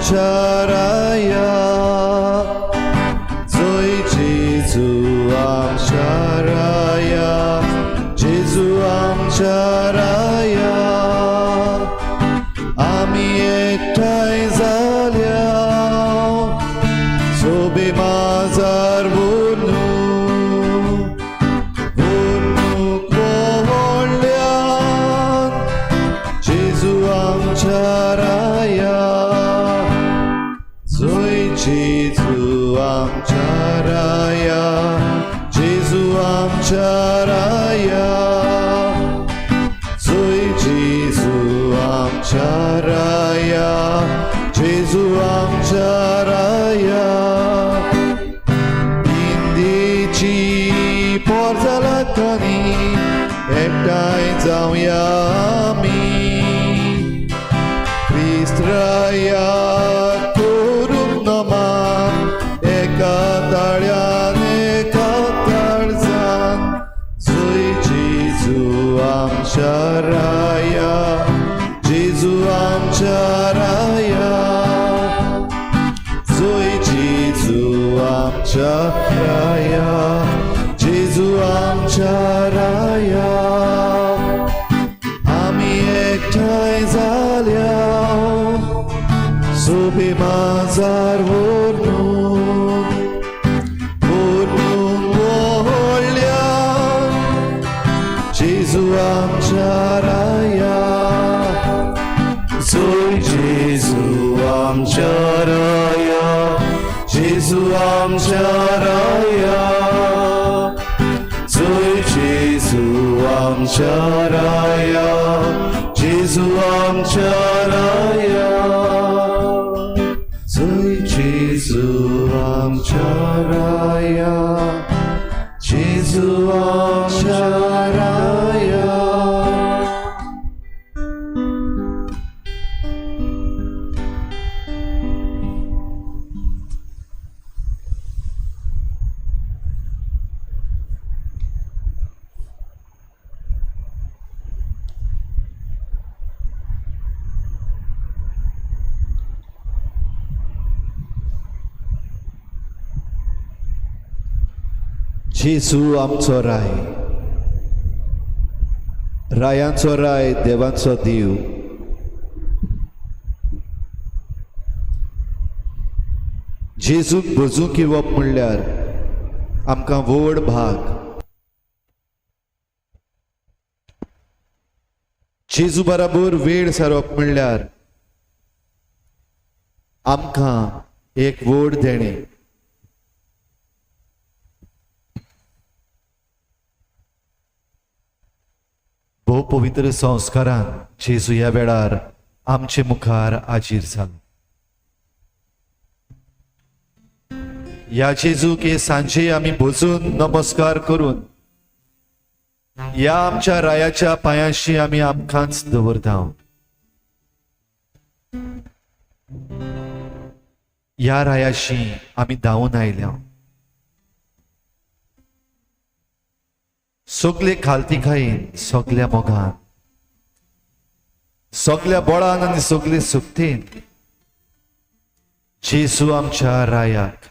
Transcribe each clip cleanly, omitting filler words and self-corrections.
आमच्या राया जय जेजू आमच्या राया जेजू आमच्या राया आम्ही एकठांय जाल्या सोबे माझार वणूक व्हडल्यान जेजू आमच्या राया जय जेजू आमच्या राया जेजू आमच्या राया जय जेजू आमच्या राया जेजू आमच्या राया इंदेची पोर जाला कानी एकठांय जावया आमी क्रिस्त राया करूंक नमान एका ताळ्यान एका ताळजान जय जेजू आमच्या राया जेजू आमच्या राया जय जेजू आमच्या राया जेजू आमच्या राया आमी एकठांय जाल्या सोबे माझार वणूक व्हडल्यान जेजू आमच्या राया जय जेजू आमच्या राया जेजू आमच्या राया जय जेजू आमच्या राया जेजू आमच्या राया जय जेजू आमच्या राया जेजू आमच्या राया जेजू आमचो राय रायांचो राय देवांचो देव जेजूक भजूंक येवप म्हणल्यार आमकां व्हड भाग जेजू बराबर वेळ सारप म्हणल्यार आमकां एक व्हड देणें भोव पवित्र संस्कारान जेजू ह्या वेळार आमचे मुखार आजीर जालो ह्या जेजूक हे सांजे आमी बसून नमस्कार करून ह्या आमच्या रायाच्या पांयाशी आमी आमकांच दवरता ह्या रायाशी आमी धांवून आयल्या सगळे खालतीकायेन सगळ्या मोगान सगळ्या बळान आनी सगळे सुक्तेन जेजू आमच्या रायाक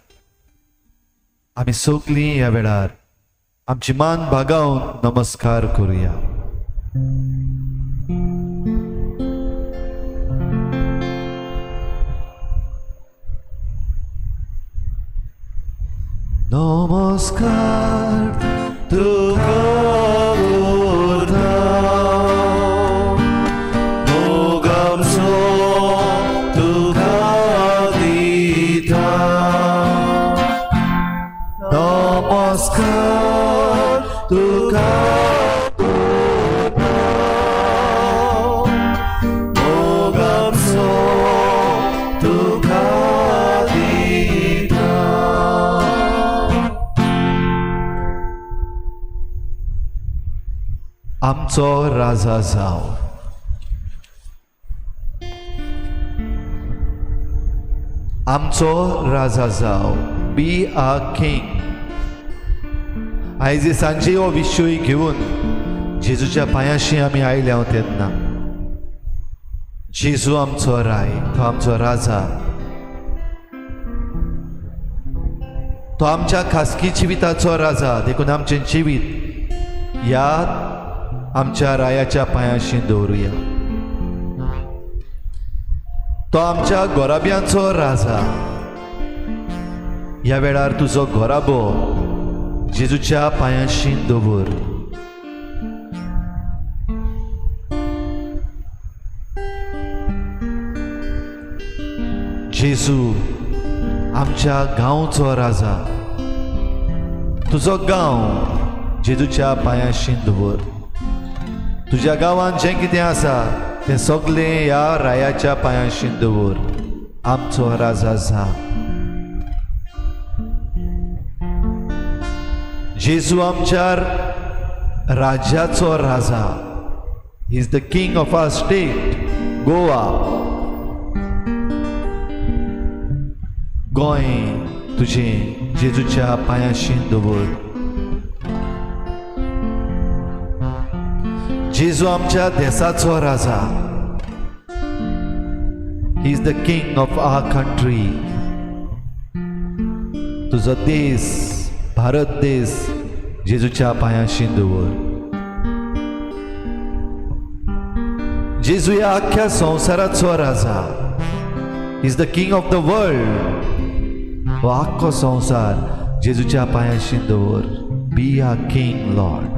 आमी सगळीं ह्या वेळार आमची मान भागावन नमस्कार करूया नमस्कार तुका नमस्कार तुका मोगामचो तुका दिता आमचो राजा जाव आमचो राजा जाव बी आ किंग आयज सांजे हो विशय घेवन जेजूच्या पांयाशी आमी आयल्या तेन्ना जेजू आमचो राय तो आमचो राजा तो आमच्या खासगी जिविताचो राजा देखून आमचे जिवीत ह्या आमच्या रायाच्या पांयाशी दवरुया. तो आमच्या गोराब्यांचो राजा. ह्या वेळार तुजो गोराबो जेजूच्या पांयाशी दवर. जेजू आमच्या गांवचो राजा. तुजो गांव जेजूच्या पांयाशी दवर. तुज्या गांवांत जें कितें आसा तें सगळें ह्या रायाच्या पांयाशी दवर. आमचो राजा जा. जेजू आमच्या राज्याचो राजा. He is the king of our state Goa. Goem तुजें जेजूच्या पांयाशी दवर. जेजू आमच्या देशाचो राजा. He is the king of our country. तुजो देश भारत देश जेजूच्या पांयाशी दवर. जेजू ह्या आख्या संवसाराचो राजा. He is the king of the world. हो आख्खो संवसार जेजूच्या पांयाशी दवर. Be a king lord.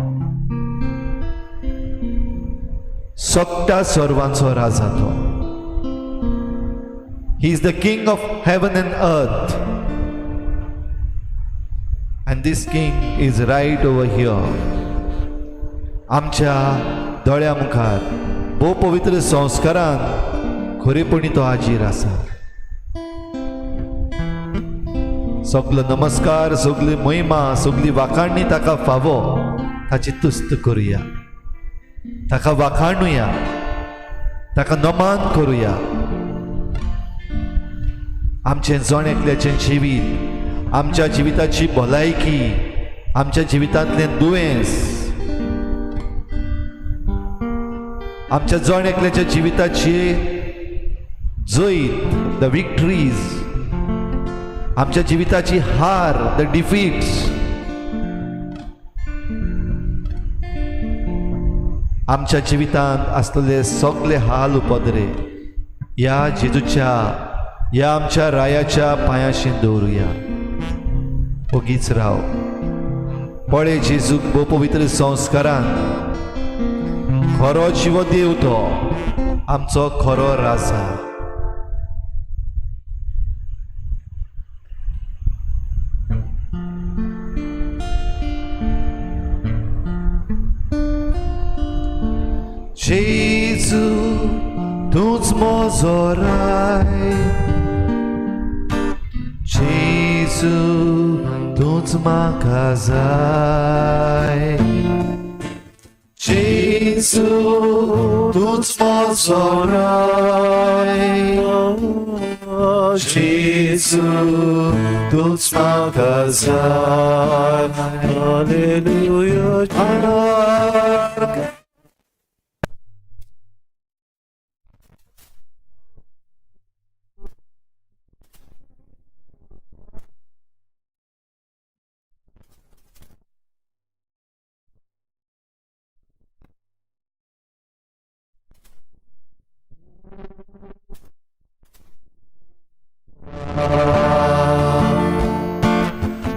सगळ्या सर्वांचो राजा तो. He is the king of heaven and earth. And this king is right over here. आमच्या दोळ्या मुखार भोव पवित्र संस्कारान खरेपणी तो हाजीर आसा. सगळो नमस्कार, सगळी महिमा, सगळी वाखाणणी ताका फावो. ताची तुस्त करुया. ताका वाखाणुया. ताका नमान करुया. आमचे जण एकल्याचें जिवीत, आमच्या जिविताची भलायकी, आमच्या जिवितांतलें दुयेंस, आमच्या जण एकल्याच्या जिविताची जैत, द विक्टरीज, आमच्या जिविताची हार, द डिफीट्स, आमच्या जिवितांत आसलेले सगळे हाल उपद्रे ह्या जेजूच्या ह्या आमच्या रायाच्या पांयाशी दवरुया. ओगीच राव. पळे जेजूक भोव पवित्र संस्कारान खरो जिवो देव तो आमचो खरो राजा. जेजू तूच म्हजो राय. जेजू तूच म्हाका जाय. जेजू तूच म्हजो राय. जेजू तूच म्हाका जाय. हालेलुया.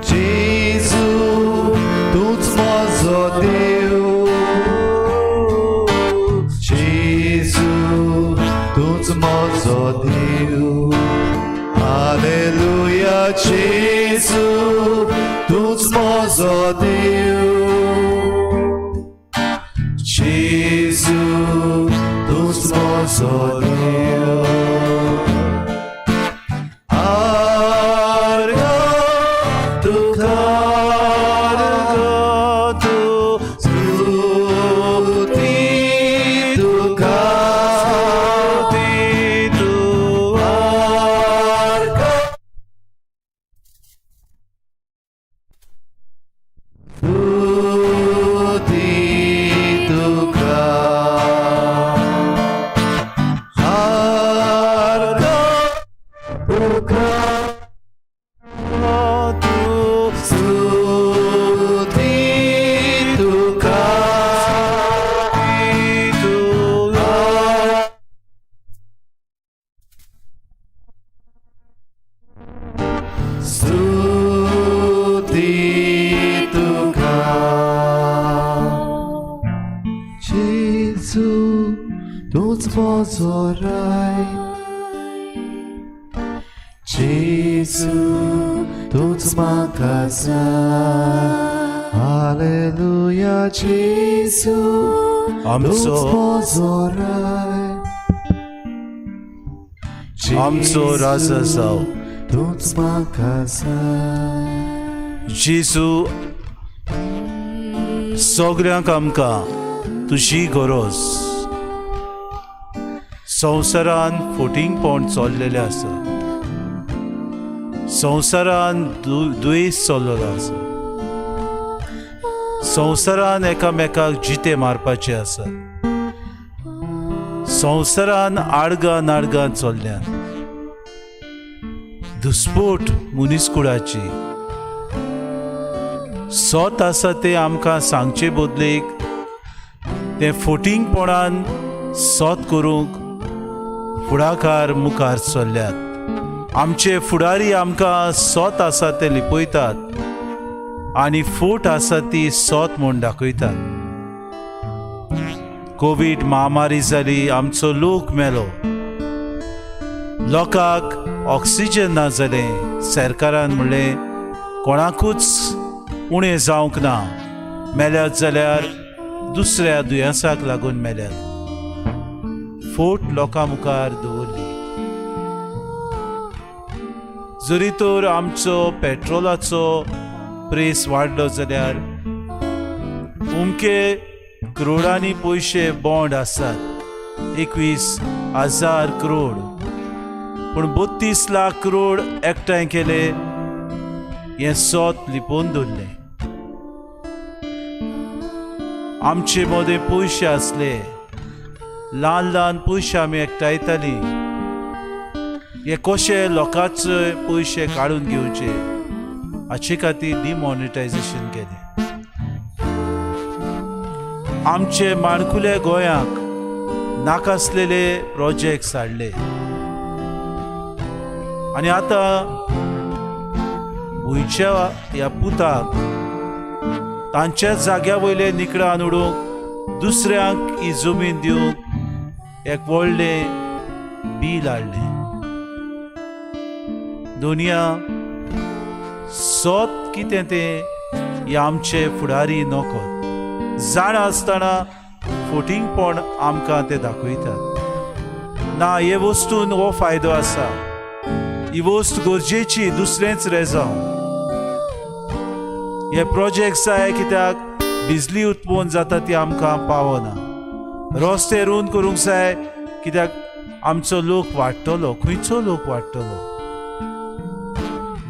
जेजू तूच म्हजो देव. जेजू तूच म्हजो देव. हालेलुया. जेजू तूच म्हजो देव. जेजू तूच म्हजो देव. मोजोराय जेजू तूच म्हाका जाय हालेलुया जेजू आमचो आमचो राजा जाव तूच म्हाका जाय जेजू सगळ्यांक आमकां तुजी गरज संवसारान फोटिंगपण चल्लेलें आसा संवसारान दुयेस चल्लेलो आसा संवसारान एकामेकाक जिते मारपाचे आसा संवसारान आडगां नाडगां चल्ल्यात दुस्पोट मनीसकुळाची सोत आसा ते आमकां सांगचे बदलेक ते फोटिंगपणान सोत करूंक फुडाकार मुखार चल्ल्यात आमचे फुडारी आमकां सोत आसा ते लिपयतात आनी फूट आसा ती सोत म्हूण दाखयतात कोविड महामारी जाली आमचो लोक मेलो लोकांक ऑक्सिजन ना जालें सरकारान म्हणलें कोणाकूच उणें जावंक ना मेल्यात जाल्यार दुसऱ्या दुयेंसाक लागून मेल्यात फोट लोकां मुखार दवरली जरी तर आमचो पेट्रोलाचो प्रेस वाडलो जाल्यार उमके करोडांनी पयशे बॉन्ड आसात 21,000 करोड पूण 32 लाख करोड एकठांय केले हें सोत लिपोवन दवरलें आमचे मदें पयशे आसले ल्हान ल्हान पयशे आमी एकठांयतालीं हे कशे लोकांचे पयशे काडून घेवचे हाचे खातीर डिमॉनिटायझेशन केलें आमचे माणकुले गोंयांक नाकासलेले प्रोजेक्ट्स हाडले आनी आतां गोंयच्या ह्या पुताक तांच्या जाग्या वयले निकडान उडोवंक दुसऱ्यांक ही जमीन दिवंक एक व्हडलें बील हाडलें दुनिया सोत कितें तें हे आमचे फुडारी नोकोत जाण आसतना फोटिंगपण आमकां ते दाखयतात ना हे वस्तून हो फायदो आसा ही वस्त गरजेची दुसरेंच रे जावं हे प्रोजेक्ट जाय कित्याक बिजली उत्पन्न जाता ती आमकां पावना रस्ते रुंद करूंक जाय कित्याक आमचो लोक वाडटलो खंयचो लोक वाडटलो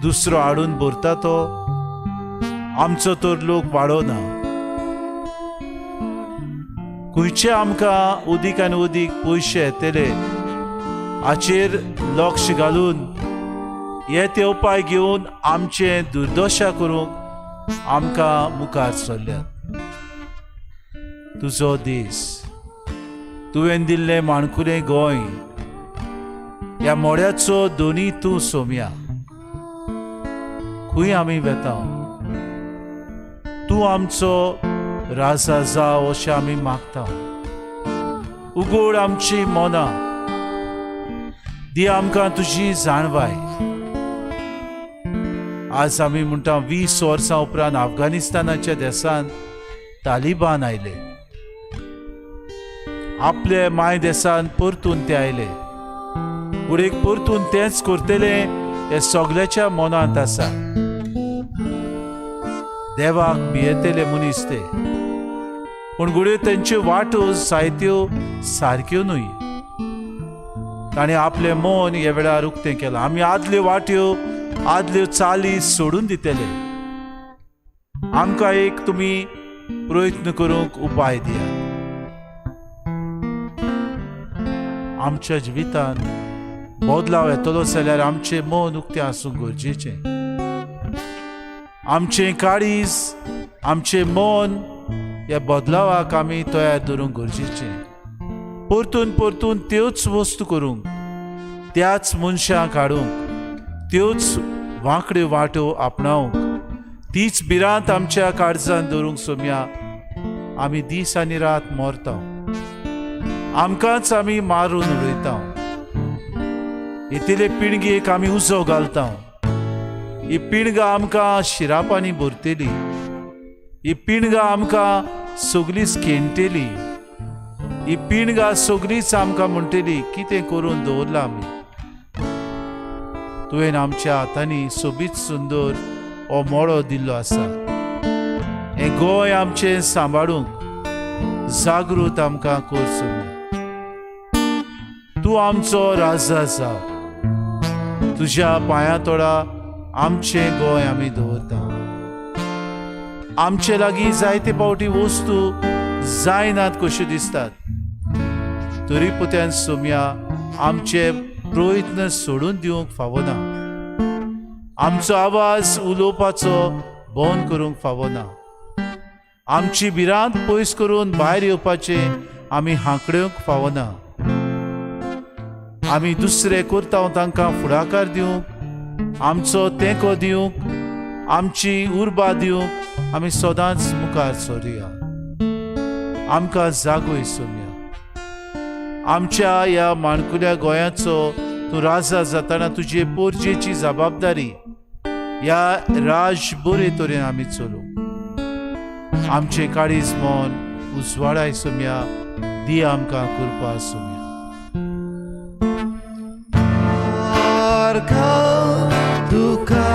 दुसरो हाडून भरता तो आमचो तर लोक वाडोना खंयचे आमकां उदीक आनी उदीक पयशे येतले हाचेर लक्ष घालून हे ते उपाय घेवन आमचे दुर्दशा करूंक आमकां मुखार चल्ल्यात तुजो दीस तुवें दिल्लें माणकुलें गोंय ह्या मोड्याचो दोनी तूं सोम्या खंय आमी वेता तूं आमचो राजा जाव अशें आमी मागता उगड आमची मोना दी आमकां तुजी जाणवाय आज आमी म्हणटा 20 वर्सां उपरांत अफगानिस्तानाच्या देशांत तालिबान आयले आपले माय देशांत परतून ते आयले फुडें परतून तेंच करतले हे सगळ्याच्या मनांत आसा देवाक भियेतले मनीस ते पूण घडये तेंच्यो वाटो जायत्यो सारक्यो न्हय ताणें आपलें मन ह्या वेळार उक्तें केलां आमी आदल्यो वाट्यो आदल्यो चाली सोडून दितले आमकां एक तुमी प्रयत्न करूंक उपाय दियात आमच्या जिवितांत बदलाव येतलो जाल्यार आमचें मन उक्तें आसूंक गरजेचें आमचें काळीज आमचें मन ह्या बदलावाक आमी तयार दवरूंक गरजेचें परतून परतून त्योच वस्तू करूंक त्याच मनशांक हाडूंक त्योच वांकड्यो वाटो आपणावंक तीच भिरांत आमच्या काळजांत दवरूंक सोम्या आमी दीस आनी रात मरता आमकांच आमी मारून उडयता. इतले पिणगेक आमी उजो घालता. ही पिणगां आमकां शिरापांनी भरतली. ही पिणगां आमकां सगळीच खेणटली. ही पिणगां सगळीच आमकां म्हणटली कितें करून दवरलां आमी. तुवें आमच्या हातांनी सोबीत सुंदर हो मोळो दिल्लो आसा. हें गोंय आमचें सांबाळूंक जागृत आमकां कर सोम्या. तूं आमचो राजा जा. तुज्या पांया तोडा आमचें गोंय आमी दवरता. आमचे लागीं जायते पावटी वस्तू जायनात कश्यो दिसतात, तरी पुत्यान सोम्या आमचे प्रयत्न सोडून दिवंक फावना. आमचो आवाज उलोवपाचो बंद करूंक फावना. आमची भिरांत पयस करून भायर येवपाचे आमी हांकड्योंक फावना. आमी दुसरे करता तांकां फुडाकार दिवंक, आमचो तेंको दिवंक, आमची उर्बा दिवंक आमी सदांच मुखार सरुया. आमकां जागोय सोम्या. आमच्या ह्या माणकुल्या गोंयाचो तूं राजा जाताना तुजे पोरजेची जबाबदारी ह्या राज बरे तरेन आमी चलोवंक. आमचे काळीज मोन उजवाडाय सोम्या. दी आमकां कृपा सोम्या. तुका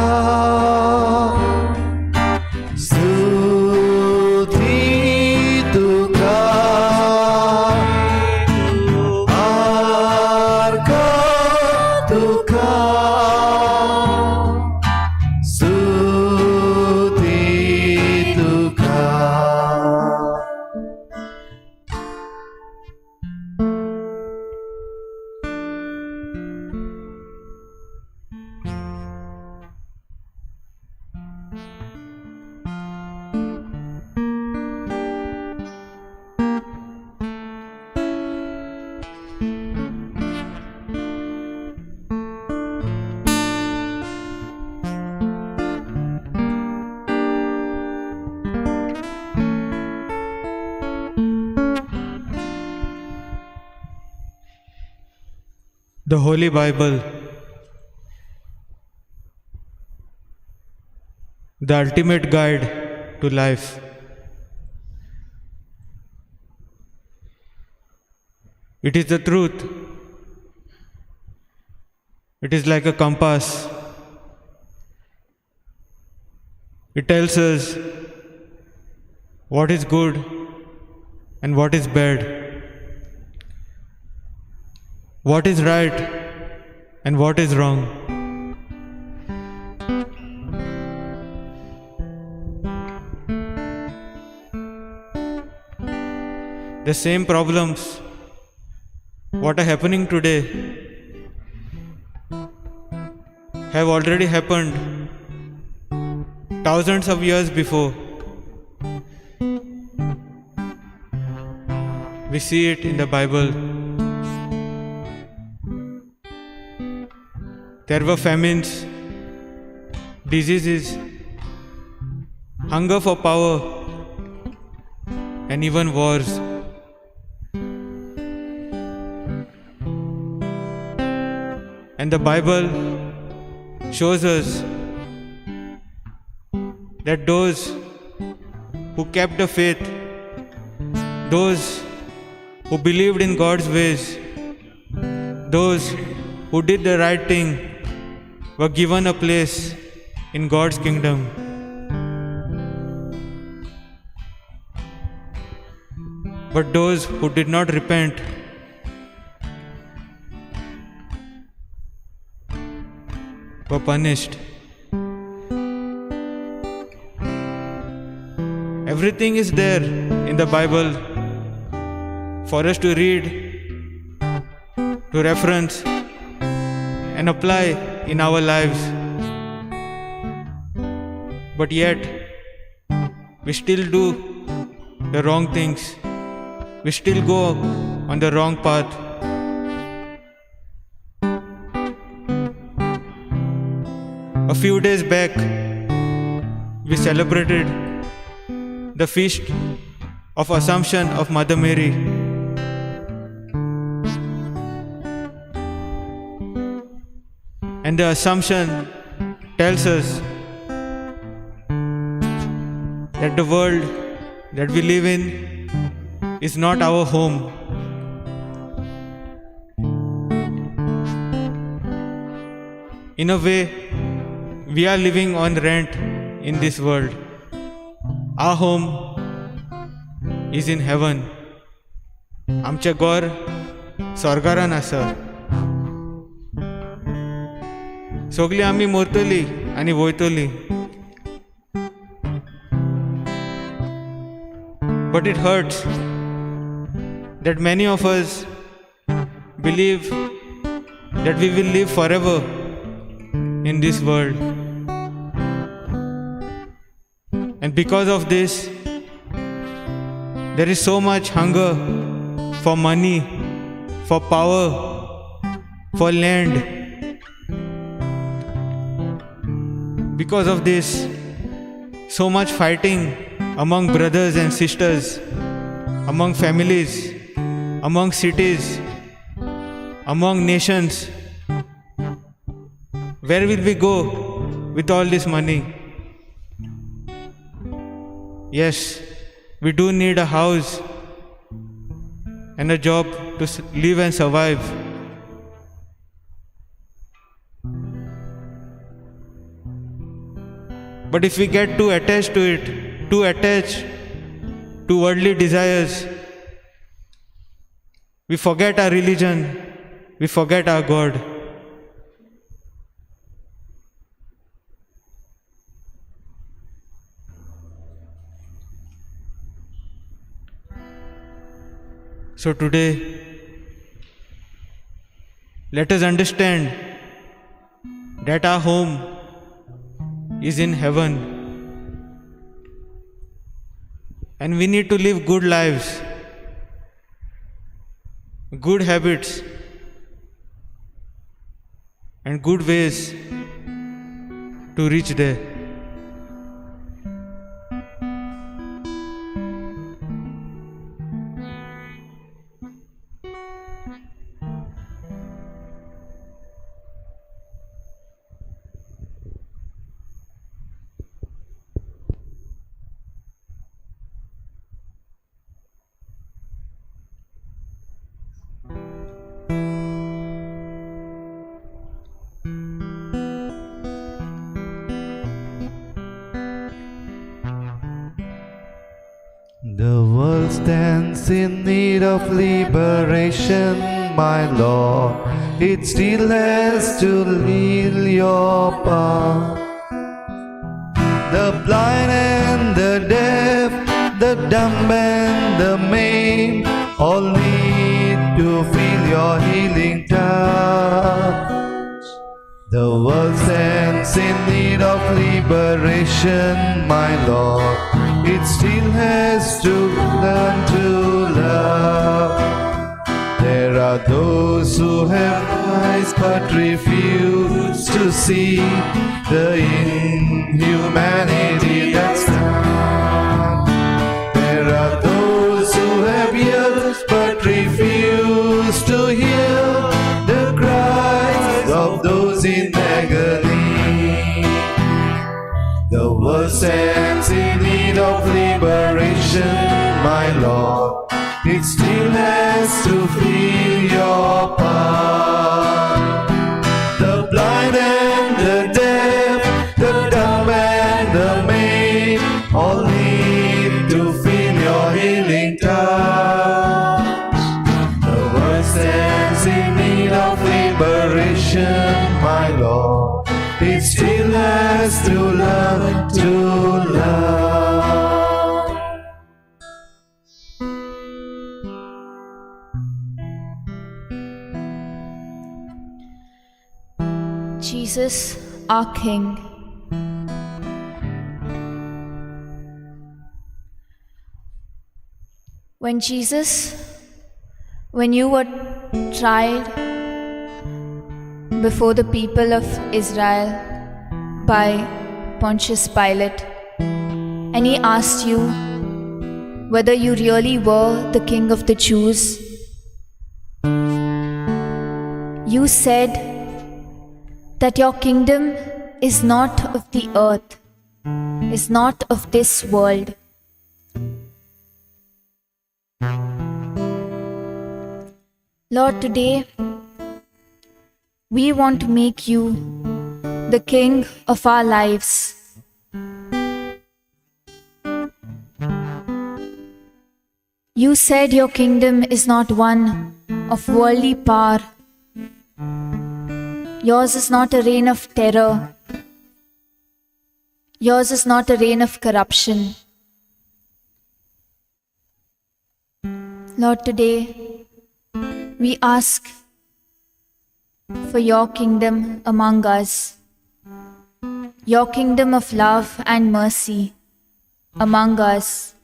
The Holy Bible, the ultimate guide to life. It is the truth. It is like a compass. It tells us what is good and what is bad, what is right and what is wrong. The same problems what are happening today have already happened thousands of years before. We see it in the Bible. There were famines, diseases, hunger for power, and even wars. And the Bible shows us that those who kept the faith, those who believed in God's ways, those who did the right thing, were given a place in God's kingdom. But those who did not repent were punished. Everything is there in the Bible for us to read, to reference, and apply in our lives. But yet, we still do the wrong things. We still go on the wrong path. A few days back, we celebrated the feast of Assumption of Mother Mary. And the assumption tells us that the world that we live in is not our home. In a way, we are living on rent in this world. Our home is in heaven. आमचें घर स्वर्गारान आसा. सगळीं आमी मरतलीं आनी वयतलीं. But it hurts that many of us believe that we will live forever in this world. And because of this, there is so much hunger for money, for power, for land. Because of this, so much fighting among brothers and sisters, among families, among cities, among nations. Where will we go with all this money? Yes, we do need a house and a job to live and survive. But if we get too attached to it, too attached to worldly desires, we forget our religion, we forget our God. So today, let us understand that our home is in heaven, and we need to live good lives, good habits, and good ways to reach there. The world stands in need of liberation, my Lord. It still has to kneel your path. The blind and the deaf, the dumb and the maimed, all need to feel your healing touch. The world stands in need of liberation, my Lord. It still has to learn to love. There are those who have eyes but refuse to see the inhumanity that's done. There are those who have ears but refuse to hear the cries of those in agony. The world stands in need of liberation, my Lord. It still has to feel your power. The blind and the deaf, the dumb and the maimed, all need to feel your healing touch. The world stands in need of liberation, my Lord. It still has to learn to love. Jesus, our King. When you were tried before the people of Israel by Pontius Pilate, and he asked you whether you really were the King of the Jews, you said that your kingdom is not of the earth, is not of this world. Lord, today we want to make you the King of our lives. You said your kingdom is not one of worldly power. Yours is not a reign of terror. Yours is not a reign of corruption. Lord, today we ask for your kingdom among us, your kingdom of love and mercy among us.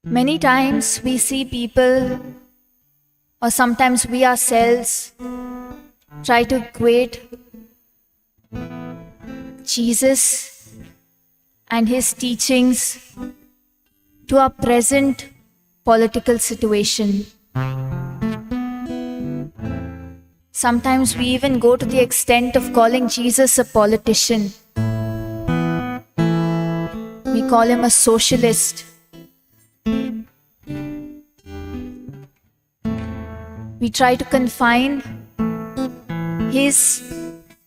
Many times we see people, or sometimes we ourselves, try to equate Jesus and his teachings to our present political situation. Sometimes we even go to the extent of calling Jesus a politician. We call him a socialist. We try to confine his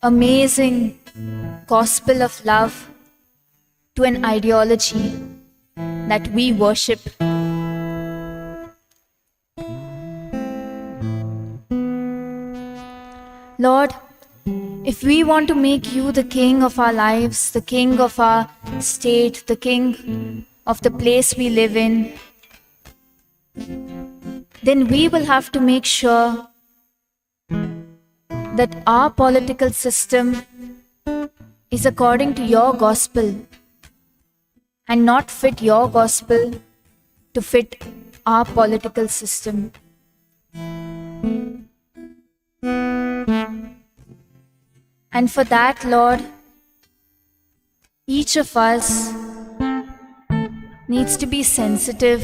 amazing gospel of love to an ideology that we worship. Lord, if we want to make you the king of our lives, the king of our state, the king of the place we live in, then we will have to make sure that our political system is according to your gospel and not fit your gospel to fit our political system. And for that, Lord, each of us needs to be sensitive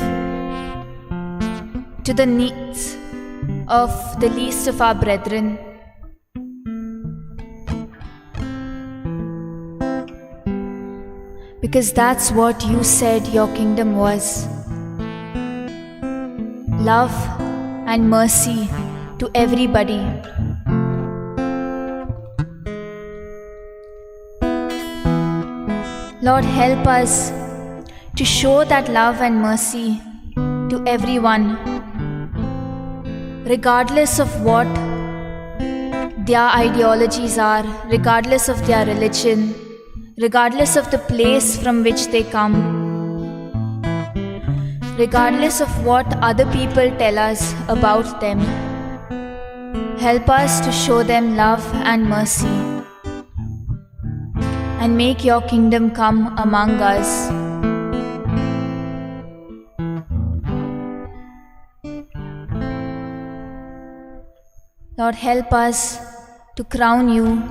to the needs of the least of our brethren. Because that's what you said your kingdom was. Love and mercy to everybody. Lord, help us to show that love and mercy to everyone, regardless of what their ideologies are, regardless of their religion, regardless of the place from which they come, regardless of what other people tell us about them. Help us to show them love and mercy and make your kingdom come among us. Lord, help us to crown you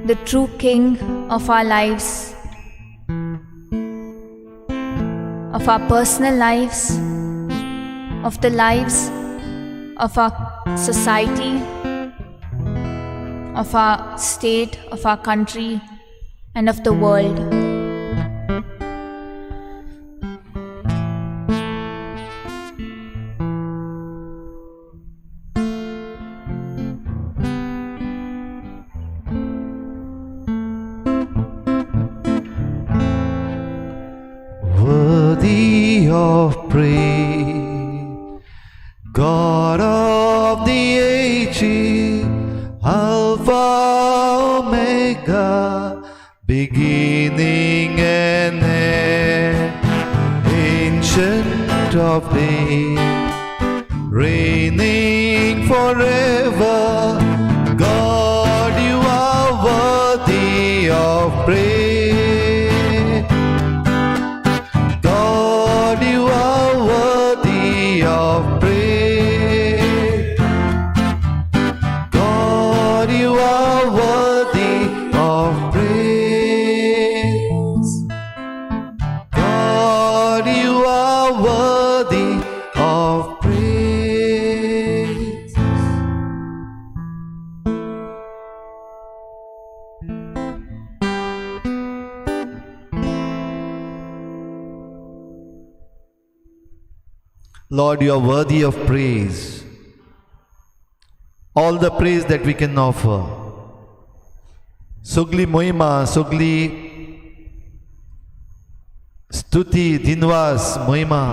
the true King of our lives, of our personal lives, of the lives of our society, of our state, of our country, and of the world. Worthy of praise, God of the ages, Alpha Omega, beginning and end, Ancient of days, reigning forever. God, you are worthy of praise. God, you are worthy of praise. God, you are worthy of praise. God, you are worthy worthy of praise. Lord, you are worthy of praise. All the praise that we can offer. सगली महिमा, सगली स्तुती, दिनवास, महिमा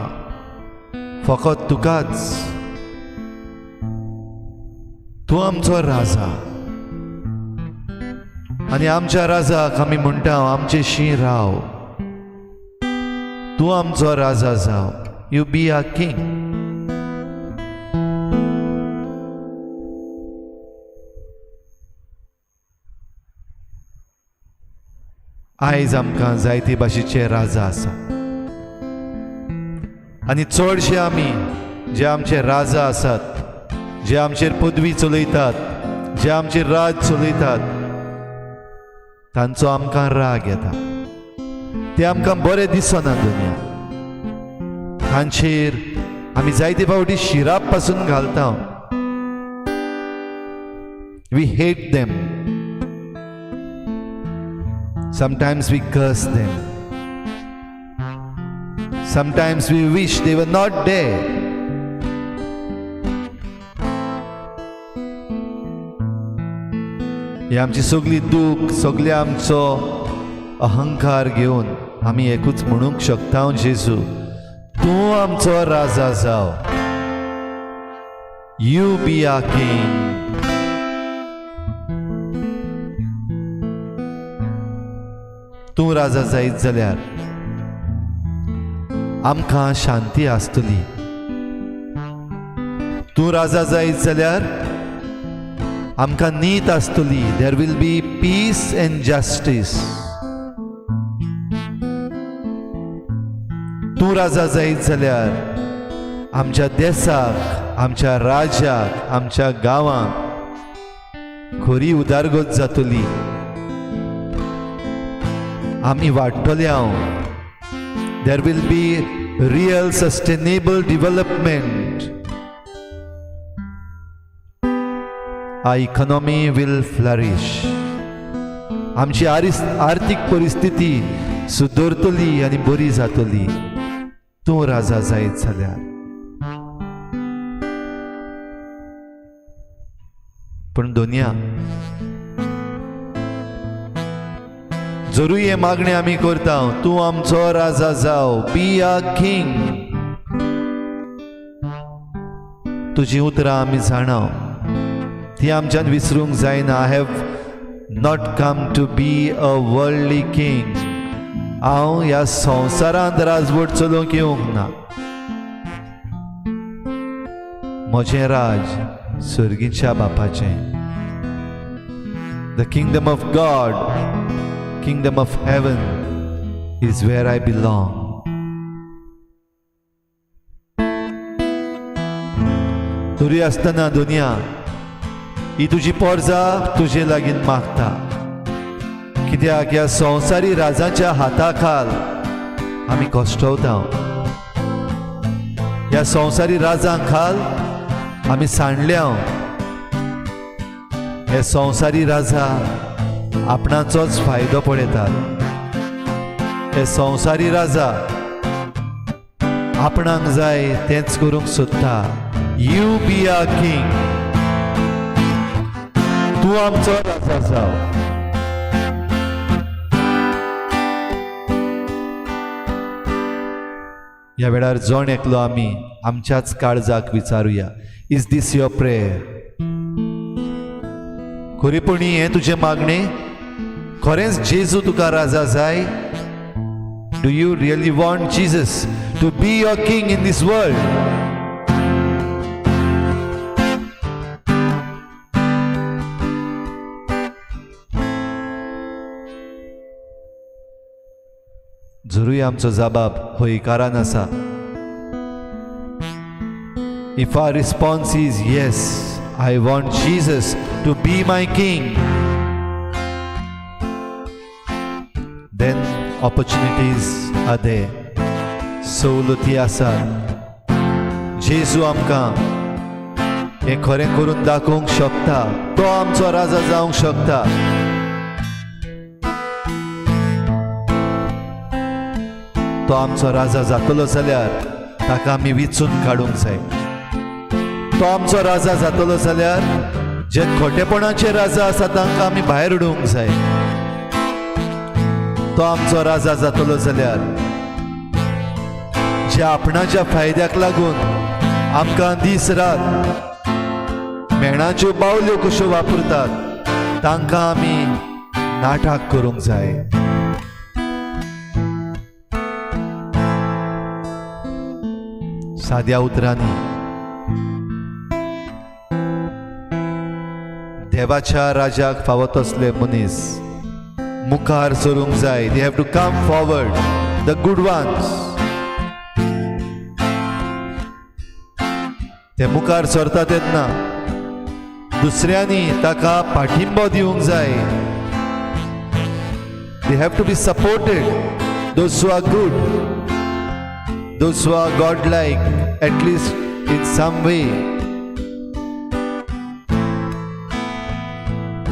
फकत तुकाच. तूं आमचो राजा आनी आमच्या राजाक आमी म्हणटा आमचे शी राव. तूं आमचो राजा जाव. You be our king. आयज आमकां जायते भाशेचे राजा आसा आनी चडशे आमी जे आमचे राजा आसात, जे आमचेर पदवी चलयतात, जे आमचेर राज चलयतात, तांचो आमकां राग येता. ते आमकां बरें दिसना दुनिया. तांचेर आमी जायते फावटी शिराप पासून घालता. We hate them. Sometimes we curse them. Sometimes we wish they were not there. हे आमची सगळी दूख, सगळे आमचो अहंकार घेवन आमी एकूच म्हणूंक शकता, जेजू तूं आमचो राजा जाव. You be our king. तूं राजा जायत जाल्यार आमकां शांती आसतली. तूं राजा जायत जाल्यार आमकां नीत आसतली. There will be peace and justice. तूं राजा जायत जाल्यार आमच्या देशाक, आमच्या राज्याक, आमच्या गांवांक खरी उदारगत जातली. आमी वाडटले हांव. There will be real sustainable development. Our economy will flourish. आमची आर्थीक परिस्थिती सुदरतली आनी बरी जातली. तूं राजा जायत जाल्यार. पूण दुनिया जरूय हे मागणे आमी करता, तूं आमचो राजा जाव. Be a king. तुजी उतरां आमी जाणाव, ती आमच्यान विसरूंक जायना. I have not come to be a worldly king. हांव ह्या संवसारांत राजवट चलोवंक येवंक ना. म्हजें राज सर्गीच्या बापाचें. The kingdom of God, kingdom of heaven is where I belong. तरी आसतना दुनिया ही तुजी पोरजां तुजे लागीं मागता. कित्याक ह्या संवसारी राजाच्या हाताखाल आमी कश्टवता. ह्या संवसारी राजां खाल आमी सांडल्या. हे संवसारी राजा आपणाचोच फायदो पळयतात. हे संवसारी राजा आपणाक जाय तेंच करूंक सोदता. You B a king. तूं आमचो राजा जाव. ह्या वेळार जण एकलो आमी आमच्याच काळजाक विचारुया, इज दीस युअर प्रेयर? खरेपणी हें तुजें मागणें? खरेंच जेजू तुका राजा जाय? Do you really want Jesus to be your king in this world? जरूय आमचो जबाब होयकारान आसा. If our response is yes, I want Jesus to be my king, then opportunities are there. सवलती आसात, जेजू आमकां हें खरें करून दाखोवंक शकता. तो आमचो राजा जावंक शकता. तो आमचो राजा जातलो जाल्यार ताका आमी विचून काडूंक जाय. तो आमचो राजा जातलो जाल्यार जे खोटेपणाचे राजा आसा तांकां आमी भायर उडोवंक जाय. तो आमचो राजा जातलो जाल्यार जे आपणाच्या फायद्याक लागून आमकां दीस रात मेणाच्यो बावल्यो कश्यो वापरतात तांकां आमी नाठाक करूंक जाय. साद्या उतरांनी देवाच्या राजाक फावो तसले मनीस मुखार सरूंक जाय. They have to come forward, the good ones. ते मुखार सरता तेन्ना दुसऱ्यांनी ताका पाठिंबो दिवंक जाय. They have to be supported. Those who are good, those who are God like at least in some way.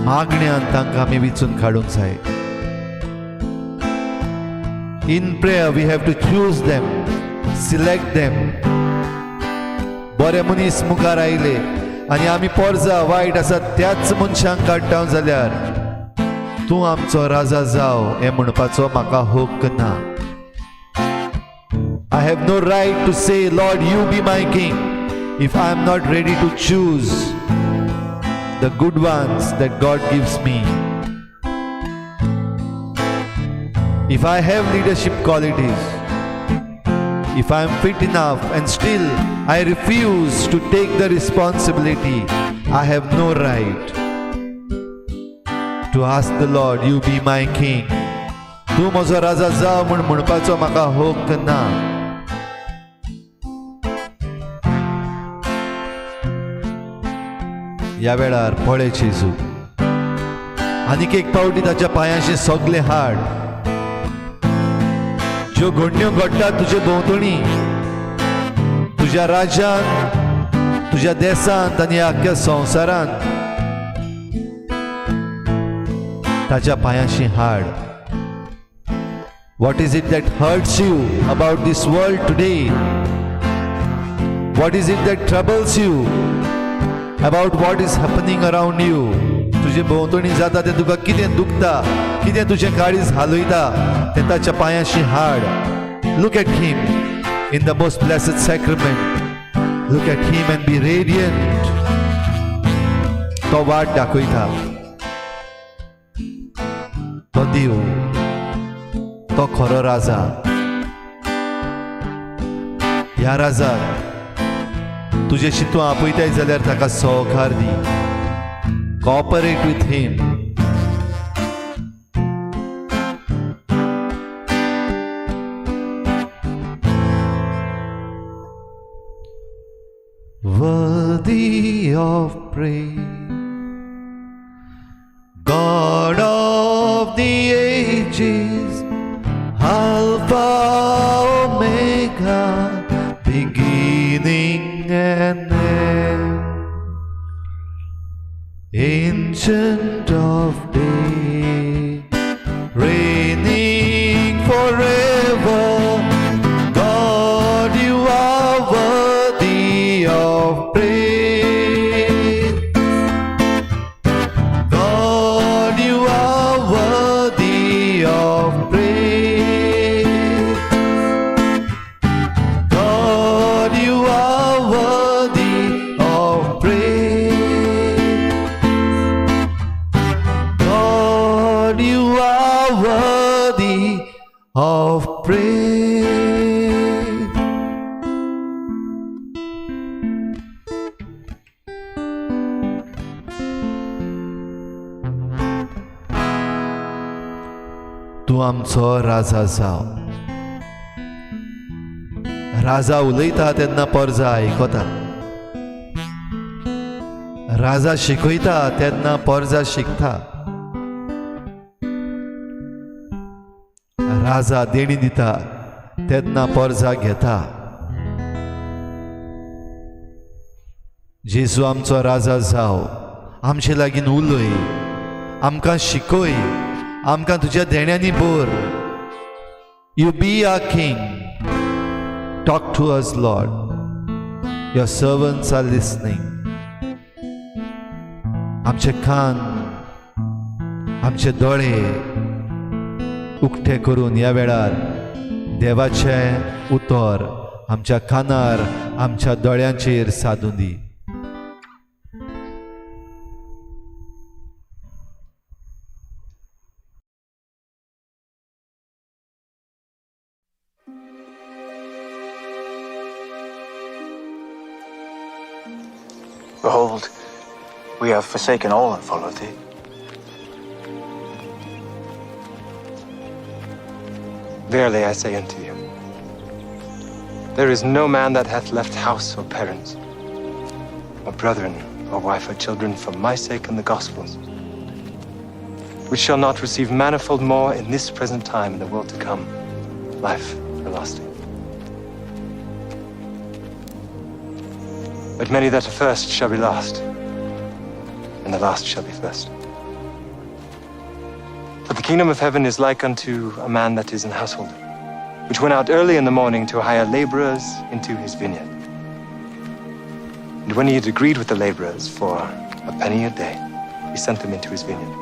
मागण्यांत तांकां आमी विचून काडूंक जाय. In prayer we have to choose them, select them. बरे मनीस मुखार आयले आनी आमी पोरजा वायट आसात त्याच मनशांक काडटा जाल्यार तूं आमचो राजा जाव हें म्हणपाचो म्हाका हक्क ना. I have no right to say, Lord, you be my king, if I am not ready to choose the good ones that God gives me. If I have leadership qualities, if I am fit enough and still I refuse to take the responsibility, I have no right to ask the Lord, you be my king. तूं म्हजो राजा जाव म्हूण म्हणपाचो म्हाका हक्क ना. ह्या वेळार पळय जेजू, आनीक एक पावटी ताच्या पांयाशी सगले हाड. ज्यो घडण्यो घडटात तुजे भोंवतणी, तुज्या राज्यांत, तुज्या देशांत आनी आख्या संवसारांत, ताच्या पांयाशी हाड. What is it that hurts you about this world today? What is it that troubles you about what is happening around you? तुजे भोंवतणी जाता तें तुका कितें दुखता, कितें तुजें काळीज हालयता तें ताच्या पांयाशी हाड. Look at him in the most blessed sacrament. Look at him and be radiant. तो वाट दाखयता. तो देव, तो खरो राजा. ह्या राजाक तुजेशी तूं आपयताय जाल्यार ताका सहकार दी. Cooperate with him. Worthy of praise, God of the ages, Alpha, Omega, beginning and end, Ancient of days, reigning forever, God, you are worthy of praise. God, you are worthy of praise. God, you are worthy of praise. God, you are worthy of praise. तूं आमचो राजा जाव. राजा उलयता तेन्ना परजा आयकता. राजा शिकयता तेन्ना परजा शिकता. राजा देणी दिता तेन्ना परजा घेता. जेजू आमचो राजा जाव, आमचे लागीं उलय, आमकां शिकय, आमकां तुज्या देण्यांनी भर. You be our king. Talk to us lord. Your servants are listening. आमचे कान, आमचे दोळे उक्ते करून ह्या वेळार देवाचें उतर आमच्या कानार, आमच्या दोळ्यांचेर सादून दी. Behold, we have forsaken all and followed thee. Verily I say unto you, there is no man that hath left house or parents, or brethren, or wife, or children, for my sake and the gospel's, which shall not receive manifold more in this present time in the world to come, life everlasting. But many that are first shall be last, and the last shall be first. For the kingdom of heaven is like unto a man that is an householder, which went out early in the morning to hire laborers into his vineyard. And when he had agreed with the laborers for a penny a day, he sent them into his vineyard.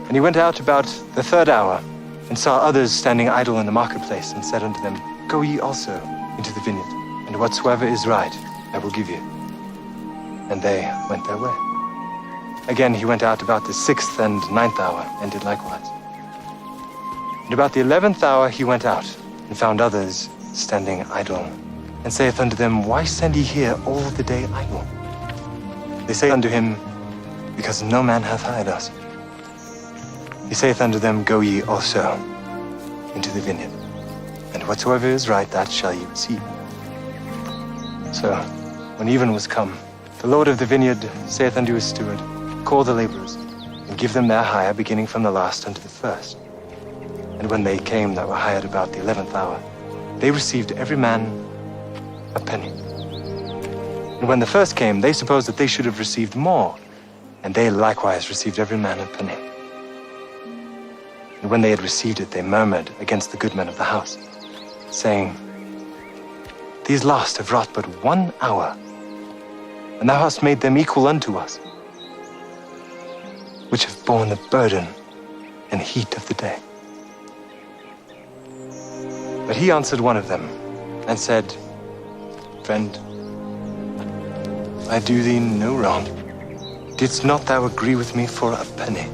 And he went out about the third hour, and saw others standing idle in the marketplace, and said unto them, Go ye also into the vineyard, and whatsoever is right I will give you. And they went their way. Again he went out about the 6th and 9th hour, and did likewise. And about the 11th hour he went out, and found others standing idle, and saith unto them, Why stand ye here all the day idle? They say unto him, Because no man hath hired us. He saith unto them, Go ye also into the vineyard, and whatsoever is right, that shall ye receive. So, when even was come, the Lord of the vineyard saith unto his steward, Call the laborers, and give them their hire, beginning from the last unto the first. And when they came that were hired about the 11th hour, they received every man a penny. And when the first came, they supposed that they should have received more, and they likewise received every man a penny. And when they had received it, they murmured against the good men of the house, saying, These last have wrought but 1 hour, and thou hast made them equal unto us, which have borne the burden and heat of the day. But he answered one of them, and said, Friend, I do thee no wrong. Didst not thou agree with me for a penny?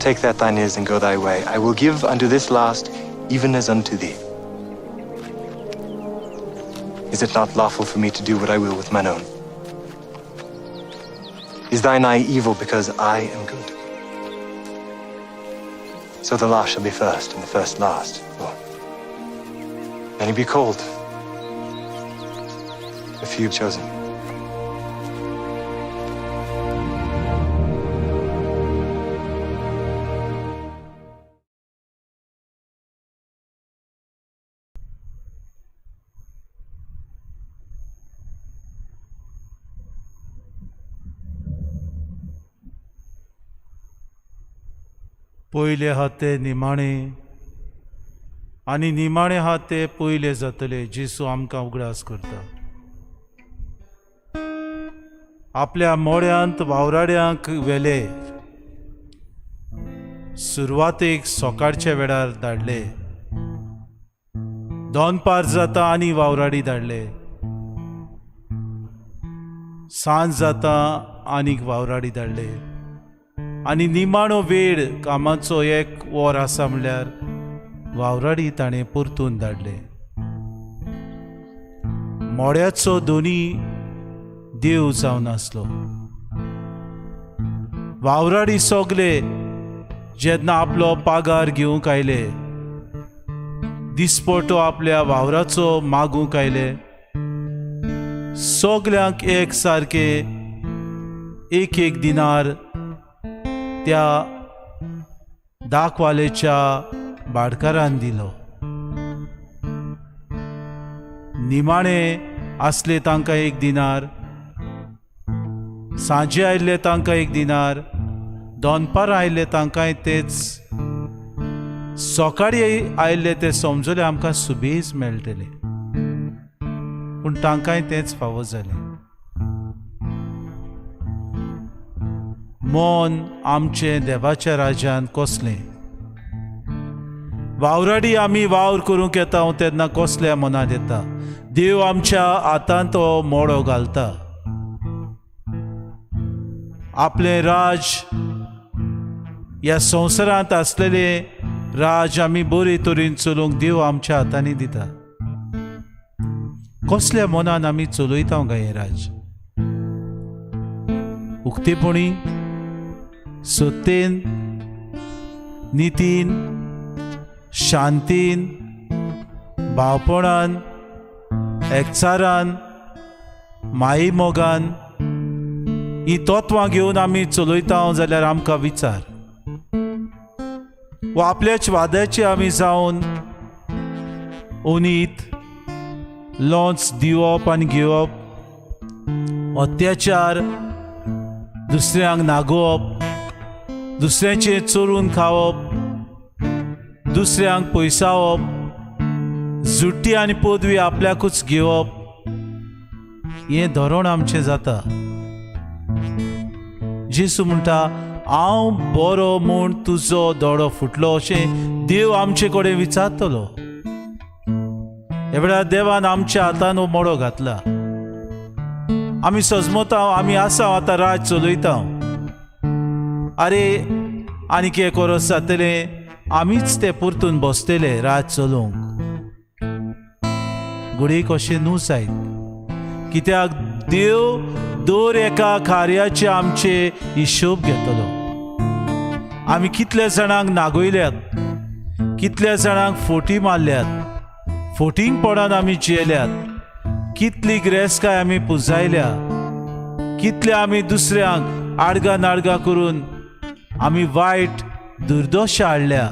Take that thine is, and go thy way. I will give unto this last, even as unto thee. Is it not lawful for me to do what I will with mine own? Is thine eye evil because I am good? So the last shall be first, and the first last. For many be called, a few chosen. पयले आहा ते निमाणे आनी निमाणे आहा ते पयले जातले. जेसू आमकां उगडास करता. आपल्या मोड्यांत वावराड्यांक वेले. सुरवातेक सोकाडच्या वेळार धाडले. दोनपार जाता आनी वावराडी धाडले. सांज जाता आनीक वावराडी धाडले. आनी निमाणो वेळ कामाचो 1 वर आसा म्हणल्यार वावराडी ताणें परतून धाडले. मोड्याचो दोनी देव जावन आसलो. वावराडी सोगले जेन्ना आपलो पागार घेवंक आयले, दिसपटो आपल्या वावराचो मागूंक आयले, सोगल्यांक एक सारके एक दिनार त्या दाखवालेच्या भाडकारान दिलो. निमाणे असले तांकां 1 दिनार, सांजे आयिल्ले तांकां 1 दिनार, दोनपार आयिल्ले तांकांय तेच, सकाळीं आयिल्ले ते समजले आमकां सुबेज मेळटले, पूण तांकांय तेच फावो जालें. मन आमचें देवाच्या राज्यांत कसलें? वावराडी आमी वावर करूंक येता तेन्ना कसल्या मनांत येता? देव आमच्या हातांत तो मोडो घालता. आपले राज, ह्या संवसारांत आसलेले राज आमी बरे तरेन चलोवंक देव आमच्या हातांनी दिता. कसल्या मनान आमी चलयता काय हे राज? उक्तेपणी, सत्तेन, नितीन, शांतीन, भावपणान, एकचारान, माई मोगान ही तत्वां घेवन आमी चलयता जाल्यार आमकां विचार. वा आपल्याच वाद्याचे आमी जावन उनीत, लॉन्स दिवप आनी घेवप, अत्याचार, दुसऱ्यांक नागोवप, दुसऱ्याचें चोरून खावप, दुसऱ्यांक पयसावप, जुट्टी आनी पदवी आपल्याकूच घेवप, हें धोरण आमचें जाता. जेसू म्हणटा, हांव बरो म्हूण तुजो दोळो फुटलो अशें देव आमचे कडेन विचारतलो. हे वेळार देवान आमच्या हातान हो मोडो घातला. आमी सजमता, आमी आसा आतां राज चलयता. अरे आनी कितें कोरस जातलें, आमीच ते परतून बसतले राज चलोवंक. घडयेक अशें न्हू जायत, कित्याक देव दर एका कार्याचे आमचे हिशोब घेतलो. आमी कितल्या जाणांक नागयल्यात, कितल्या जाणांक फोटी मारल्यात, फोटींगपणान आमी जियेल्यात, कितली गिरेस्तकाय आमी पुजायल्या, कितले आमी दुसऱ्यांक आडगा नाडगा करून आमी वायट दुर्दशा हाडल्या.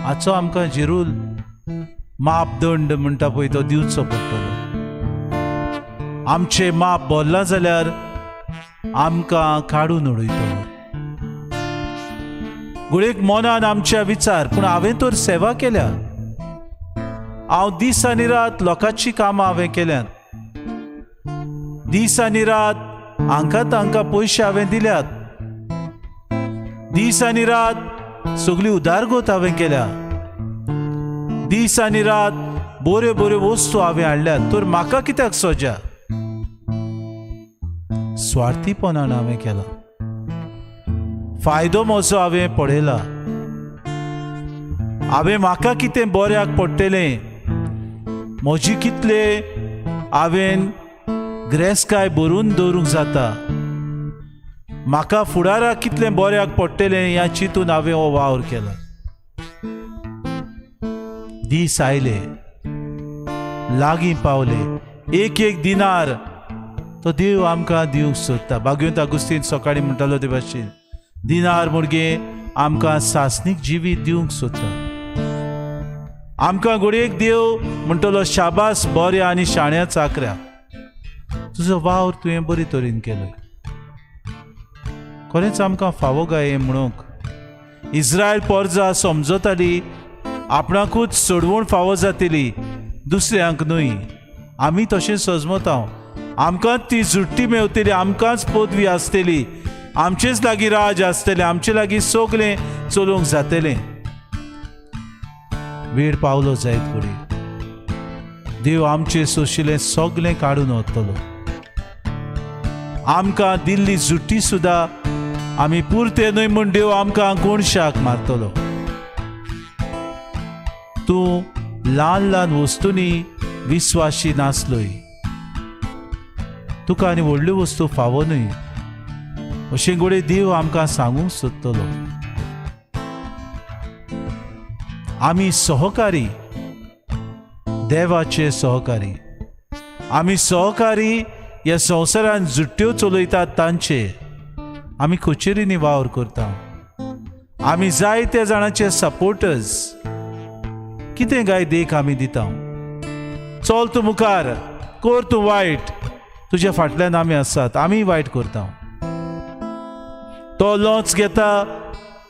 हाचो आमकां जिरूल मापदंड म्हणटा पळय तो दिवचो पडटलो. आमचे माप बोल्ला जाल्यार आमकां काडून उडयतलो. घडयेक मनान आमच्या विचार, पूण हांवें तर सेवा केल्या, हांव दीस आनी रात लोकांची कामां हांवें केल्यात, दीस आनी रात हांकां तांकां पयशे हांवें दिल्यात, दीस आनी रात सगळी उदारगत हांवें केल्या, दीस आनी रात बऱ्यो बऱ्यो वस्तू हांवें हाडल्यात, तर म्हाका कित्याक सोजा? स्वार्थीपणान हांवें केला, फायदो म्हजो हांवें पळयला. हांवें म्हाका कितें बऱ्याक पडटलें, म्हजी कितले हांवें गिरेस्तकाय भरून दवरूंक जाता, म्हाका फुडाराक कितलें बऱ्याक पडटलें ह्या चिंतून हांवें हो वावर केला. दीस आयले, लागीं पावले, एक एक दिनार तो देव आमकां दिवंक सोदता. भाग्यवंत अगुस्तीन सकाळीं म्हणटालो ते भाशेन, दिनार मुर्गे आमकां सासणीक जिवीत दिवंक सोदता. आमकां घडयेक देव म्हणटलो, शाबास बऱ्या आनी शाण्या चाकऱ्या, तुजो वावर तुवें बरे तरेन केलो. खरेंच आमकां फावो गाय म्हणूंक. इस्रायल परजा समजताली आपणाकूच सोडवून फावो जातली, दुसऱ्यांक न्हय. आमी तशें सजमता, आमकांच ती जुट्टी मेवतली, आमकांच पदवी आसतली, आमचेच लागीं राज आसतलें, आमचे लागीं सगळें चलोवंक जातलें. वेळ पावलो जायत घडये, देव आमचें सोशिल्लें सगळें काडून वतलो. आमकां दिल्ली जुट्टी सुद्दां आमी पुरते न्हय म्हूण देव आमकां गुणशाक मारतलो. तूं ल्हान ल्हान वस्तूंनी विस्वासी नासलोय, तुका आनी व्हडल्यो वस्तू फावो न्हय अशें घडये देव आमकां सांगूंक सोदतलो. आमी सहकारी, देवाचे सहकारी. आमी सहकारी ह्या संवसारांत जुट्ट्यो चलयतात तांचे आमी कचेरींनी वावर करता. आमी जायत्या जाणांचे सपोर्टर्स. कितें गाय देख आमी दिता, चल तूं मुखार, कोर तूं वायट, तुज्या फाटल्यान आमी आसात, आमी वायट करता. तो लॉच घेता,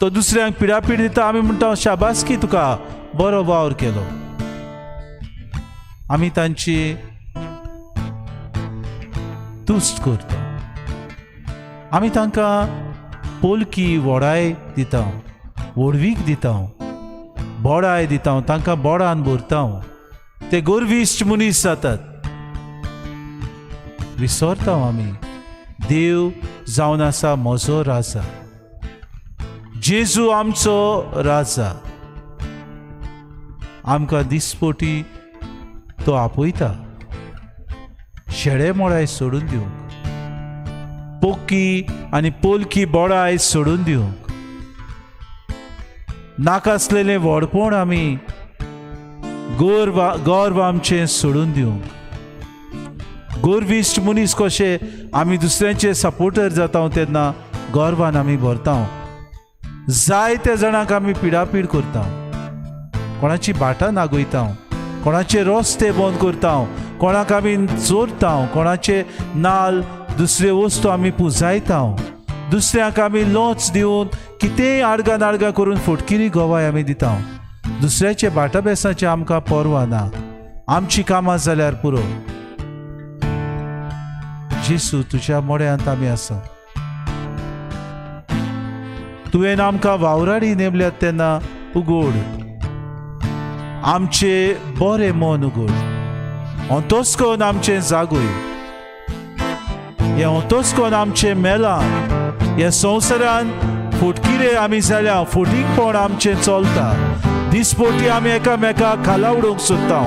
तो दुसऱ्यांक पिडापीड दिता, आमी म्हणटा शाबासकी तुका, बरो वावर केलो. आमी तांची तुस्त करता. आमी तांकां पोलकी व्हडाय दिता, व्हडवीक दिता, बोडाय दिता, तांकां बोडान भरता. ते गोरविश्ट मनीस जातात. विसरता आमी देव जावन आसा म्हजो राजा, जेजू आमचो राजा. आमकां दिसपोटी तो आपयता शेळे मोडाय सोडून दिवंक, पोकी आनी पोलकी बोडाय सोडून दिवंक, नाकासलेलें व्हडपण आमी गोर्व आमचें सोडून दिवंक. गोरविश्ट मनीस कशे आमी दुसऱ्यांचे सपोर्टर जाता तेन्ना गोरवान आमी भरता. जायत्या जाणांक आमी पिडापीड करता, कोणाची बाटां नागयता, कोणाचे रस्ते बंद करता, कोणाक आमी चोरता, कोणाचे नाल दुसरे वस्तू आमी पुंजायता, दुसऱ्यांक आमी लोच दिवन कितेंय आडगा करून फटकिरी गोवाय आमी दिता. दुसऱ्याचे बाटा बेसाचे आमकां परवा ना, आमची कामां जाल्यार पुरो. जेसू तुज्या मोड्यांत आमी आसा. तुवें आमकां वावराडी नेमल्यात तेन्ना उगोड, आमचे बरें मन उगोड. ओंतोस्कोन आमचें जागोय, हे ओंतोस्कोन आमचें मेलां, ह्या संवसारान फटकिरे आमी जाल्या, फटींगपण आमचें चलता. दिसपोटी आमी एकामेकाक खाला उडोवंक सोदता,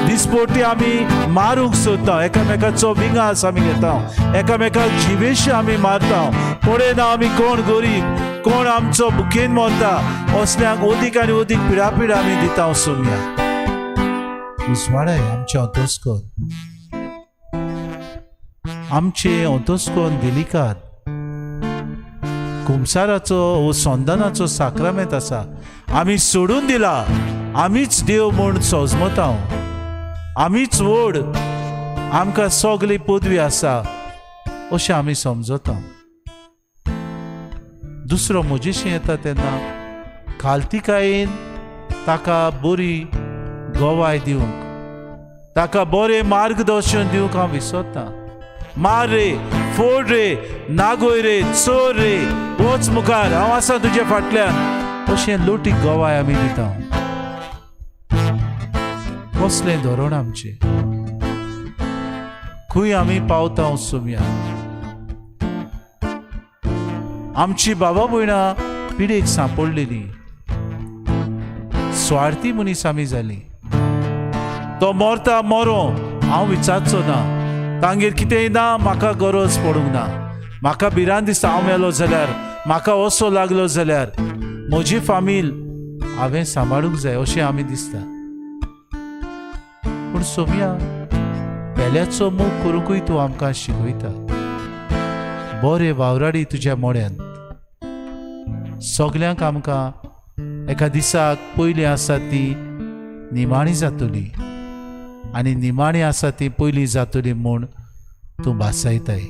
दिसपोटी आमी मारूंक सोदता, एकामेकाचो विंगास आमी घेता, एकामेकाक जिवेश आमी मारता. पळयना आमी कोण गरीब, कोण आमचो भुकेन मरता, असल्यांक ओदीक आनी ओदीक पिडापीड आमी दिता. सोम्या उजवाडाय आमचे ओंतोस्कोन, आमचे ओंतोस्कोन वेलिकात कुमसाराचो वो संदानाचो साक्रामेंत आसा, आमी सोडून दिला. आमीच देव म्हूण सोजमता, आमीच व्हड, आमकां सगली पदवी आसा अशें आमी समजता. दुसरो म्हजेशी येता तेन्ना खालतीकायेन ताका बरी गोवाय दिवंक, ताका बरें मार्गदर्शन दिवंक हांव विसरता. मार रे, फोड रे, नागोय रे, चोर रे, वच मुखार, हांव आसा तुजे फाटल्यान, अशें लोटीक गोवाय आमी दिता. कसलें धोरण आमचें, खंय आमी पावता. सोम्या आमची बाबा भयणां पिडेक सांपडलेली, स्वार्थी मनीस आमी जाली. तो मरता मरो, हांव विचारचो ना, तांगेर कितेंय ना, म्हाका गरज पडूंक ना. म्हाका भिरांत दिसता हांव मेलो जाल्यार, म्हाका असो लागलो जाल्यार म्हजी फामील हांवें सांबाळूंक जाय अशें आमी दिसता. पूण सोम्या पेल्याचो मोग करूंकूय तूं आमकां शिकयता. बरें वावराडी तुज्या मोड्यांत. सगल्यांक आमकां एका दिसाक पयलीं आसा ती निमाणी जातली, आनी निमाणी आसा ती पयलीं जातली म्हूण तूं भासायताय.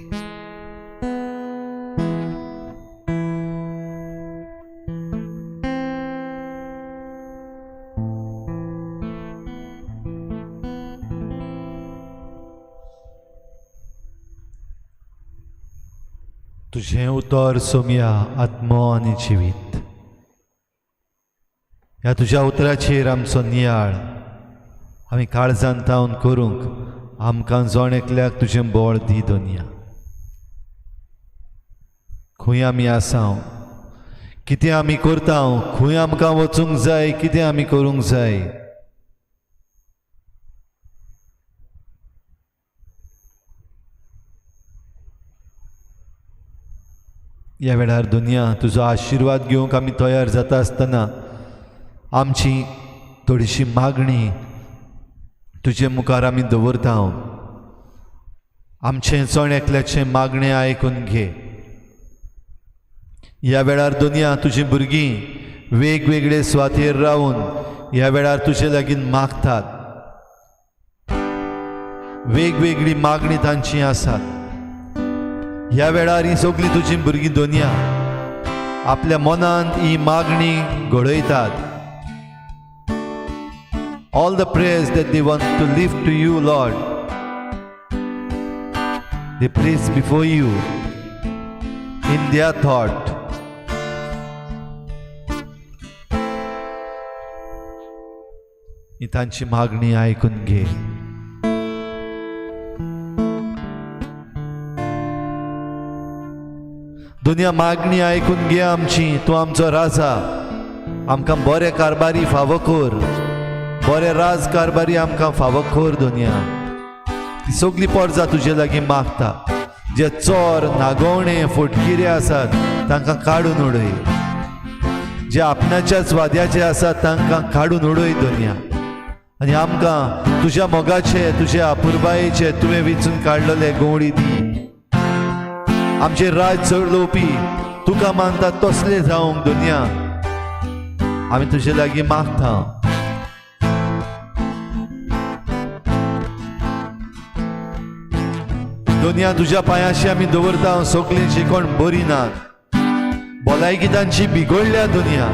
तुझें उतर सोम्या आत्मो आनी जिवीत. ह्या तुज्या उतराचेर आमचो नियाळ आमी काळजांत तावन करूंक आमकां जण एकल्याक तुजें बळ दी दोनिया. खंय आमी आसा, कितें आमी करता, खंय आमकां वचूंक जाय, कितें आमी करूंक जाय, ह्या वेळार दुनिया तुजो आशिर्वाद घेवंक आमी तयार जाता आसतना आमची थोडीशी मागणी तुजे मुखार आमी दवरता. आमचें जण एकल्याचें मागणें आयकून घे. ह्या वेळार दुनिया तुजी भुरगीं वेगवेगळे सुवातेर रावून ह्या वेळार तुजे लागीं मागतात. वेगवेगळी मागणी तांची आसात. ह्या वेळार ही सगळी तुजी भुरगीं दोनया आपल्या मनांत ही मागणी घडयतात. All the prayers that they want to lift to you, Lord, they place before you in their thought. ही तांची मागणी ऐकून घे. दुनिया मागणी ऐकून घे आमची. तूं आमचो राजा, आमकां बरे कारभारी फावो कर, बरे राजकारभारी आमकां फावो कर. दुनिया ती सगळी परजा तुजे लागीं मागता. जे चोर नागोवणे फटकिरे आसात तांकां काडून उडय. जे आपणाच्याच वाद्याचे आसात तांकां काडून उडय दुनिया. आनी आमकां तुज्या मोगाचे तुज्या अपुरबायेचे तुवें वेंचून काडलेले गोवडी दी. आमचे राज चलोवपी तुका मानता तसले जावंक दुनिया आमी तुजे लागीं मागता. दुनिया तुज्या पांयाशी आमी दवरता सगळीं जी कोण बरी नात. भलायकी तांची बिगडल्या दुनिया.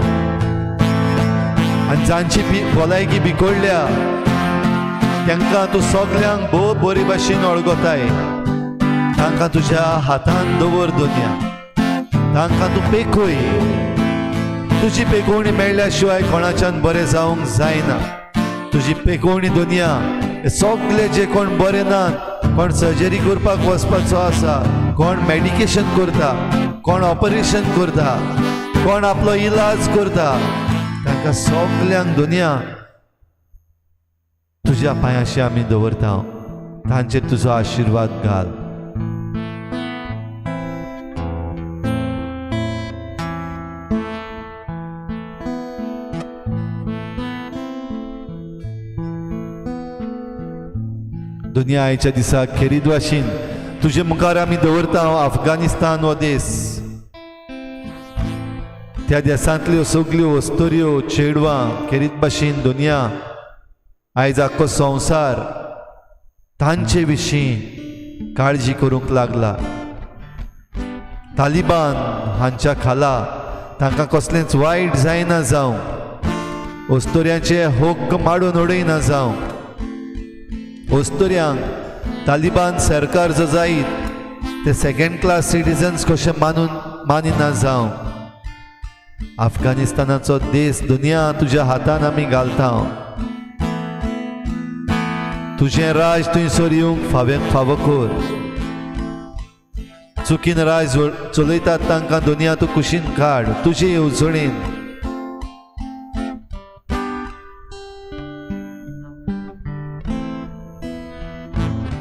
आनी जांची भलायकी बिगडल्या तांकां तूं सगल्यांक भोव बरे भाशेन वळखताय. तांकां तुज्या हातान दवर दुनिया. तांकां तूं पेखय. तुजी पेखवणी मेळ्ळ्या शिवाय कोणाच्यान बरें जावंक जायना. तुजी पेखवणी दुनिया हे सगळे जे कोण बरे नात, कोण सर्जरी करपाक वचपाचो आसा, कोण मेडिकेशन करता, कोण ऑपरेशन करता, कोण आपलो इलाज करता, तांकां सगल्यांक दुनिया तुज्या पांयाशी आमी दवरता. तांचेर तुजो आशिर्वाद घाल. दुनिया आयच्या दिसाक खेरीत भाशेन तुजे मुखार आमी दवरता अफगानिस्तान हो देश. त्या देशांतल्यो सगल्यो वस्तुऱ्यो चेडवां खेरीत भाशेन दुनिया आयज आख्खो संवसार तांचे विशीं काळजी करूंक लागला. तालिबान हांच्या खाला तांकां कसलेंच वायट जायना जावं. वस्तुऱ्यांचे हक्क माडून उडयना जावं. वस्तुऱ्यांक तालिबान सरकार जो जायत ते सेकंड क्लास सिटिजन्स कशें मानिना जावं. अफगानिस्तानाचो देश दुनिया तुज्या हातान आमी घालता. तुजें राज थंयसर येवंक फावो कर. चुकीन राज चलयतात तांकां दुनिया तूं कुशीन काड तुजे येवजणेन.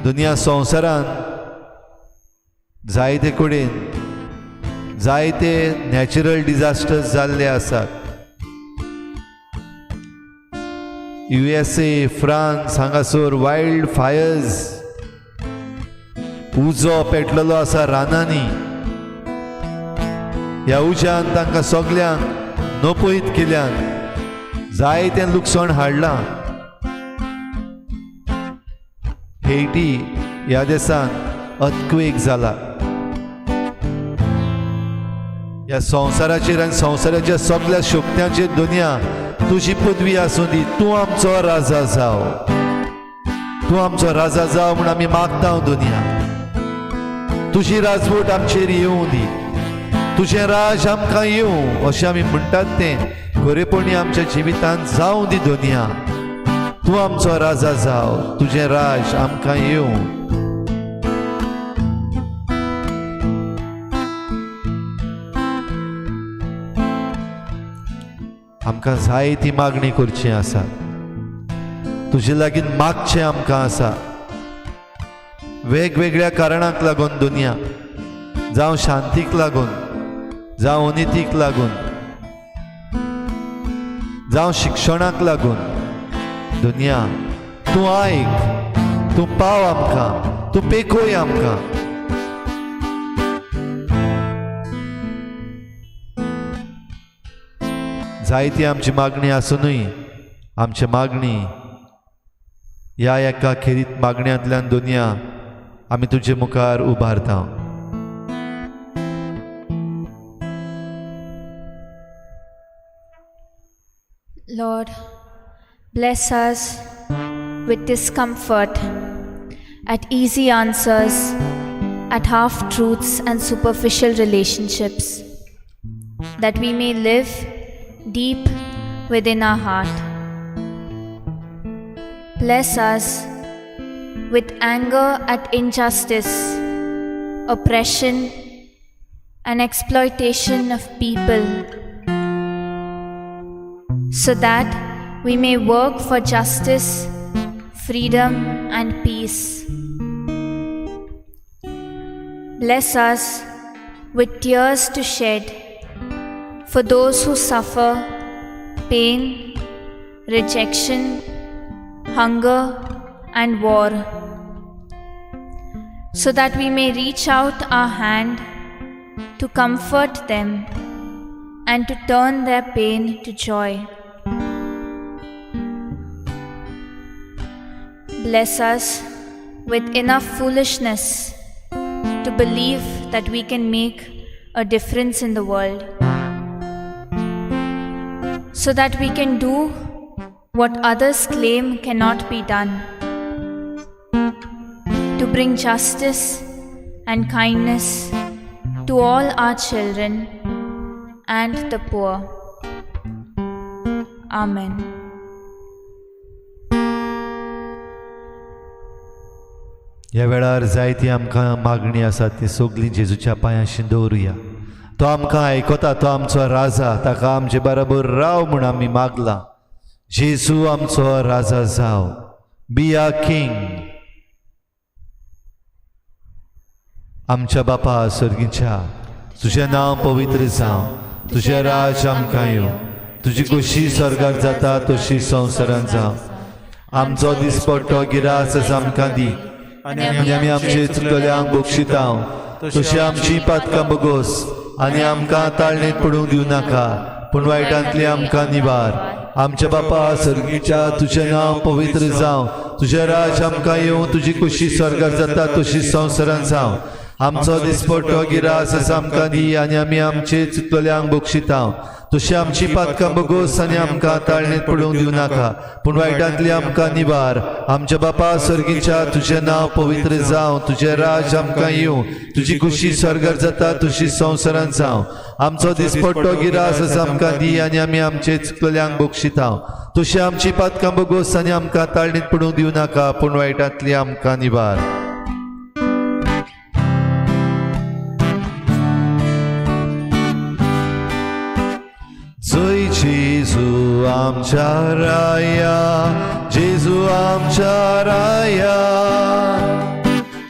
दुनिया संवसारान जायते कडेन जायते नॅचरल डिजास्टर्स जाल्ले आसात. USA, फ्रांस हांगासर वायल्ड फायर्स उजो पेटलेलो आसा रानांनी. ह्या उज्यान तांकां सगल्यांक नपयत केल्यान जायतें लुकसाण हाडलां. हेटी ह्या देशान अर्थक्वेक जाला. ह्या संवसाराचेर आनी संवसाराच्या सगळ्या शक्त्यांचेर दुनिया तुजी पदवी आसूं दी. तूं आमचो राजा जाव. तूं आमचो राजा जाव म्हूण आमी मागता दुनिया. तुजी राजवट आमचेर येवं दी. तुजें राज आमकां येवं अशें आमी म्हणटात तें खरेपणी आमच्या जिवितांत जावं दी दुनिया. तूं आमचो राजा जाव. तुजें राज आमकां येवं. आमकां जायती मागणी करची आसा. तुजे लागीं मागचें आमकां आसा. वेगवेगळ्या कारणांक लागून दुनिया, जावं शांतीक लागून, जावं अनितीक लागून, जावं शिक्षणाक लागून, दुनिया तूं आयक. तूं पाव आमकां. तूं पेखय आमकां. जायती आमची मागणी आसुनूय आमची मागणी ह्या एका खेरीत मागण्यांतल्यान दोनया आमी तुजे मुखार उबारता. Lord, bless us with discomfort, at easy answers, at half truths and superficial relationships, that we may live deep within our heart. Bless us with anger at injustice, oppression, and exploitation of people, so that we may work for justice, freedom, and peace. Bless us with tears to shed for those who suffer pain, rejection, hunger, and war, so that we may reach out our hand to comfort them and to turn their pain to joy. Bless us with enough foolishness to believe that we can make a difference in the world, so that we can do what others claim cannot be done, to bring justice and kindness to all our children and the poor. Amen. ह्या वेळार जायती आमकां मागणी आसा ती सगळी जेजूच्या पांयाशी दवरुया. तो आमकां आयकता, तो आमचो राजा, ताका आमचे बरोबर राव म्हूण आमी मागला. जेजू आमचो राजा जाव. B a king. आमच्या बापा स्वर्गीच्या, तुजें नांव पवित्र जावं, तुजें राज आमकां येवं, तुजी कुशी स्वर्गाक जाता तशी संवसारांत जावं. आमचो दिसपट्टो गिरास आमकां दी, आनी आमी आमचे चुकल्यांक बक्षिता. तशी आमची पातकां बगोस, आनी आमकां ताळणेंत पडूंक दिवं नाका, पूण वायटांतली आमकां निवार. आमच्या बापा स्वर्गीच्या, तुजें नांव पवित्र जावं, तुजें राज आमकां येवं, तुजी कुशी स्वर्गाक जाता तशी संवसारांत जावं. आमचो दिसपट्टो गिरास आमकां दी, आनी आमी आमचे चुकल्यांक बक्षिता. तशी आमची पातकां बगोस, आनी आमकां ताळणेंत पडूंक दिवं नाका, पूण वायटांतली आमकां निवार. आमच्या बापा स्वर्गीच्या, तुजें नांव पवित्र जावं, तुजें राज आमकां येवं, तुजी कुशी स्वर्गार जाता तशी संवसारांत जावं. आमचो दिसपट्टो गिरास आमकां दी, आनी आमी आमचे चुकल्यांक बक्षिता. तशी आमची पातकां बगोस, आनी आमकां ताळणेंत पडूंक दिवं नाका, पूण वायटांतली आमकां निवार. जय जेजू आमच्या राया, जेजू आमच्या राया.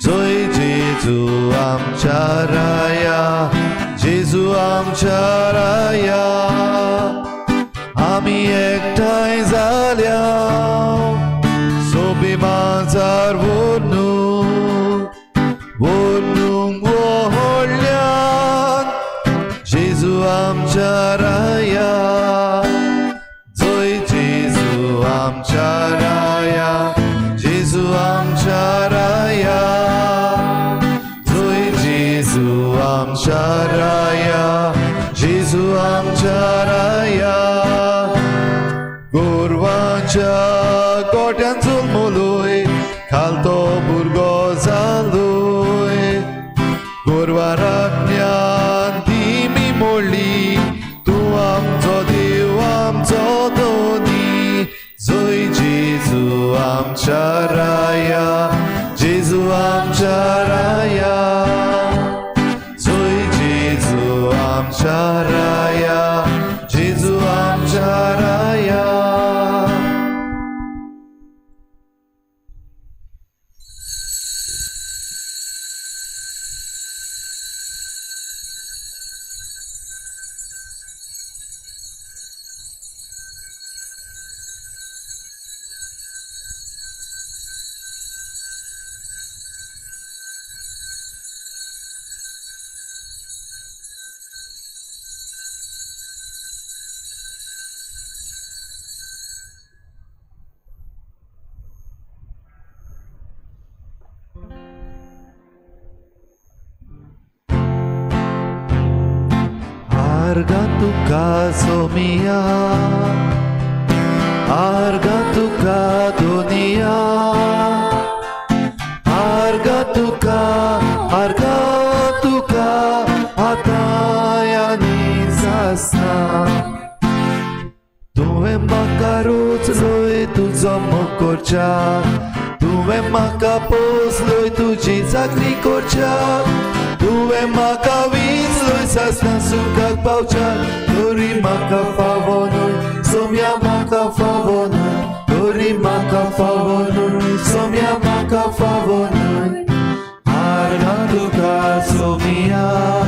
जय जेजू आमच्या राया, जेजू आमच्या राया. आमी एकठांय जाल्या सोबी माजार वोडूंक व्हडल्यान. जेजू आमच्या राया, जय जेजू आमच्या राया, जेजू आमच्या राया. जय जेजू आमच्या राया, जेजू आमच्या राया. गोरवांच्या गोट्यान चुलमुलोय, खालतो भुरगो जालोय. गोरवाराक ज्ञान दी मी मोडली, तूं Arga tuka somia, arga tuka dunia, arga tuka ataya nizasna. Tuve म्हाका रोचलोय तुजो मोकोरच्या, तुवें म्हाका पोसलोय तुजी चाकरी करच्या, तुवें म्हाका विंचलोय सासना सुखाक पावच्या. तोरी म्हाका फावो न्हय सोम्या, म्हाका फावो न्हय, तोरी म्हाका फावो न्हय सोम्या, म्हाका फावो न्हय. आर्गा तुका सोमिया.